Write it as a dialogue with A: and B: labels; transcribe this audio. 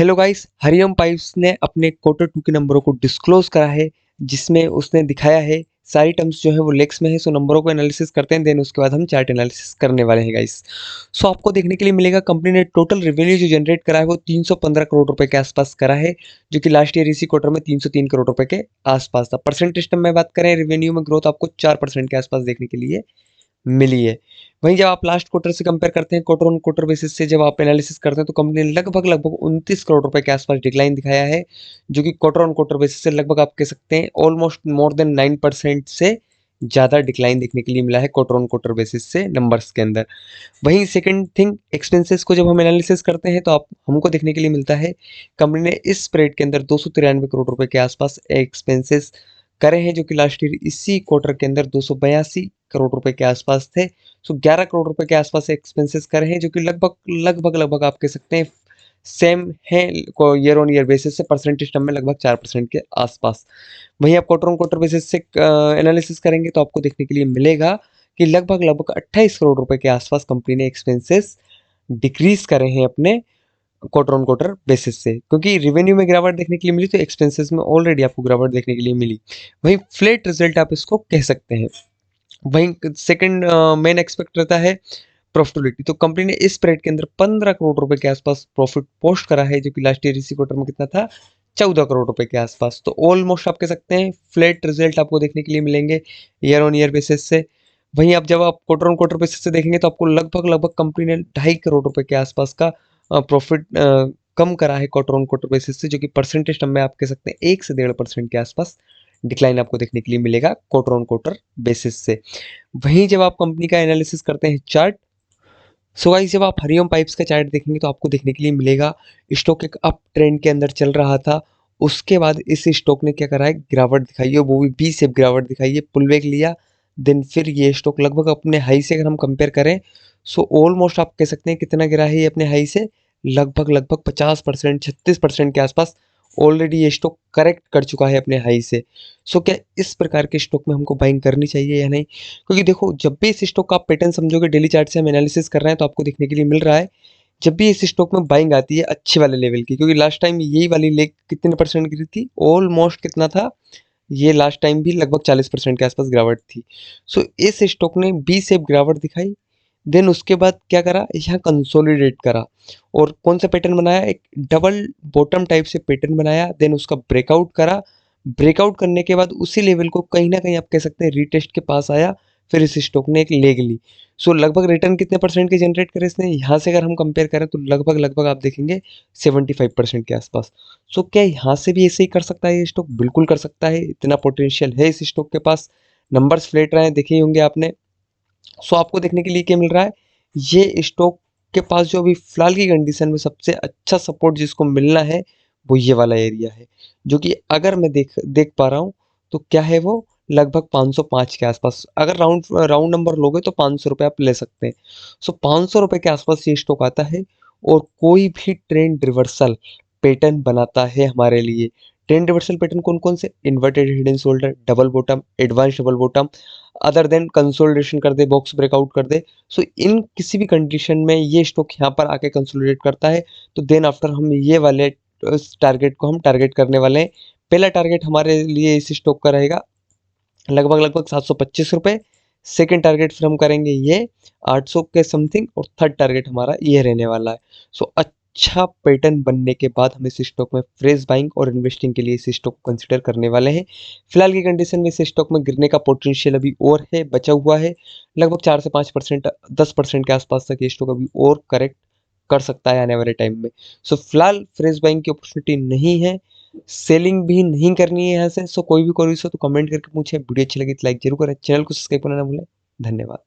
A: Hello guys, Hariom pipes ने अपने quarter to के नंबरों को डिस्क्लोज करा है, जिसमें उसने दिखाया है सारी टर्म्स जो है वो लेग्स में है। सो नंबरों को एनालिसिस करते हैं, देन उसके बाद हम चार्ट एनालिसिस करने वाले हैं गाइस। सो आपको देखने के लिए मिलेगा कंपनी ने टोटल रेवेन्यू जो जनरेट करा है वो 315 करोड़ रुपए के आसपास करा है, जो कि लास्ट ईयर इसी क्वार्टर में 303 करोड़ रुपए के आसपास था। परसेंटेज टर्म में बात करें, रेवेन्यू में ग्रोथ आपको 4% के आसपास देखने के लिए मिली है। वहीं जब आप लास्ट क्वार्टर से कंपेयर करते हैं, क्वार्टर ऑन क्वार्टर बेसिस से जब आप एनालिसिस करते हैं, तो कंपनी ने लगभग लगभग 29 करोड़ रुपए के आसपास डिक्लाइन दिखाया है, जो कि क्वार्टर ऑन क्वार्टर बेसिस से लगभग आप कह सकते हैं ऑलमोस्ट मोर देन 9% से ज़्यादा डिक्लाइन देखने के लिए मिला है क्वार्टर ऑन क्वार्टर बेसिस से नंबर्स के अंदर। वहीं सेकंड थिंग, एक्सपेंसेस को जब हम एनालिसिस करते हैं तो आप हमको देखने के लिए मिलता है कंपनी ने इस पीरियड के अंदर 293 करोड़ रुपए के आसपास एक्सपेंसेस करे हैं, जो कि लास्ट ईयर इसी क्वार्टर के अंदर 282 करोड़ रुपए के आसपास थे। सो 11 करोड़ रुपए के आसपास एक्सपेंसेस करे हैं, जो कि लगभग लगभग लगभग आप कह सकते हैं सेम है ईयर ऑन ईयर बेसिस से। परसेंटेज टर्म में लगभग 4% के आसपास। वहीं आप क्वार्टर ऑन क्वार्टर बेसिस से एनालिसिस करेंगे तो आपको देखने के लिए मिलेगा कि लगभग लगभग 28 करोड़ रुपए के आसपास कंपनी ने एक्सपेंसेस डिक्रीज करे हैं अपने क्वार्टर ऑन क्वार्टर बेसिस से, क्योंकि रेवेन्यू में गिरावट देखने के लिए मिली तो एक्सपेंसेस में ऑलरेडी आपको गिरावट देखने के लिए मिली। वहीं फ्लैट रिजल्ट आप इसको कह सकते हैं। वहीं सेकंड मेन एक्सपेक्ट रहता है प्रॉफिटेबिलिटी। तो कंपनी ने इस पीरियड के अंदर 15 करोड़ रुपए के आसपास प्रॉफिट पोस्ट करा है, जो कि लास्ट ईयर इसी क्वार्टर में कितना था, 14 करोड़ रुपए के आसपास। तो ऑलमोस्ट आप कह सकते हैं फ्लैट रिजल्ट आपको देखने के लिए मिलेंगे ईयर ऑन ईयर बेसिस से। वहीं आप जब आप क्वार्टर ऑन क्वार्टर बेसिस से देखेंगे तो आपको लगभग लगभग कंपनी ने 2.5 करोड़ रुपए के आसपास का प्रॉफिट कम करा है क्वार्टर ऑन क्वार्टर बेसिस से, जो कि परसेंटेज टर्म में आप कह सकते हैं 1 से 1.5% के आसपास डिक्लाइन आपको देखने के लिए मिलेगा क्वार्टर ऑन क्वार्टर बेसिस से। वहीं जब आप कंपनी का एनालिसिस करते हैं चार्ट, सो गाइस जब आप हरिओम पाइप्स का चार्ट देखेंगे तो आपको देखने के लिए मिलेगा स्टॉक एक अप ट्रेंड के अंदर चल रहा था। उसके बाद इस स्टॉक ने क्या करा है, गिरावट दिखाई है, वो भी बी शेप गिरावट दिखाई है, पुल बैक लिया। देन फिर ये स्टॉक लगभग अपने हाई से अगर हम कंपेयर करें, सो ऑलमोस्ट आप कह सकते हैं कितना गिरा है ये अपने हाई से, लगभग लगभग 50% 36% के आसपास ऑलरेडी ये स्टॉक करेक्ट कर चुका है अपने हाई से। सो क्या इस प्रकार के स्टॉक में हमको बाइंग करनी चाहिए या नहीं? क्योंकि देखो, जब भी इस स्टॉक का आप पैटर्न समझोगे, डेली चार्ट से हम एनालिसिस कर रहे हैं तो आपको देखने के लिए मिल रहा है, जब भी इस स्टॉक में बाइंग आती है अच्छे वाले लेवल की, क्योंकि लास्ट टाइम यही वाली लेग कितने परसेंट गिरी थी, ऑलमोस्ट कितना था, ये लास्ट टाइम भी लगभग 40% के आसपास गिरावट थी। सो इस स्टॉक ने बी शेप गिरावट दिखाई। देन उसके बाद क्या करा, यहाँ कंसोलिडेट करा और कौन सा पैटर्न बनाया, एक डबल बॉटम टाइप से पैटर्न बनाया। देन उसका ब्रेकआउट करा। ब्रेकआउट करने के बाद उसी लेवल को कहीं ना कहीं आप कह सकते हैं रीटेस्ट के पास आया, फिर इस स्टॉक ने एक लेग ली। सो लगभग रिटर्न कितने परसेंट के जनरेट करे इसने, यहाँ से अगर हम कंपेयर करें तो लगभग लगभग आप देखेंगे 75% के आसपास। सो क्या यहाँ से भी ऐसे ही कर सकता है ये स्टॉक? बिल्कुल कर सकता है, इतना पोटेंशियल है इस स्टॉक के पास। नंबर्स फ्लैट रहे हैं, देखे ही होंगे आपने। सो आपको देखने के लिए क्या मिल रहा है, ये स्टॉक के पास जो अभी फिलहाल की कंडीशन में सबसे अच्छा सपोर्ट जिसको मिलना है वो ये वाला एरिया है, जो कि अगर मैं देख देख पा रहा हूँ तो क्या है वो, लगभग 505 के आसपास। अगर राउंड राउंड नंबर लोगे तो 500 रुपये आप ले सकते हैं। सो 500 रुपये के आसपास ये स्टॉक आता है और कोई भी ट्रेंड रिवर्सल पैटर्न बनाता है हमारे लिए। ट्रेंड रिवर्सल पैटर्न कौन कौन से, inverted head and shoulder, double bottom, advance double bottom, other than consolidation कर दे, बॉक्स ब्रेकआउट कर दे। सो इन किसी भी कंडीशन में ये स्टॉक यहाँ पर आके कंसोलिडेट करता है, तो देन आफ्टर हम ये वाले टारगेट को हम टारगेट करने वाले हैं। पहला टारगेट हमारे लिए इस स्टॉक का रहेगा लगभग लगभग 725 रुपये। सेकेंड टारगेट फिर हम करेंगे ये 800 के समथिंग, और थर्ड टारगेट हमारा ये रहने वाला है। सो अच्छा पैटर्न बनने के बाद हम इस स्टॉक में फ्रेश बाइंग और इन्वेस्टिंग के लिए इस स्टॉक को कंसिडर करने वाले हैं। फिलहाल की कंडीशन में इस स्टॉक में गिरने का पोटेंशियल अभी और है, बचा हुआ है लगभग 4 से 5%, 10% के आसपास तक ये स्टॉक अभी और करेक्ट कर सकता है आने वाले टाइम में। सो फिलहाल फ्रेश बाइंग की अपॉर्चुनिटी नहीं है, सेलिंग भी नहीं करनी है यहाँ से। सो कोई भी क्वेरीज हो तो कमेंट करके पूछे। वीडियो अच्छी लगी तो लाइक जरूर करें, चैनल को सब्सक्राइब करना ना भूलें। धन्यवाद।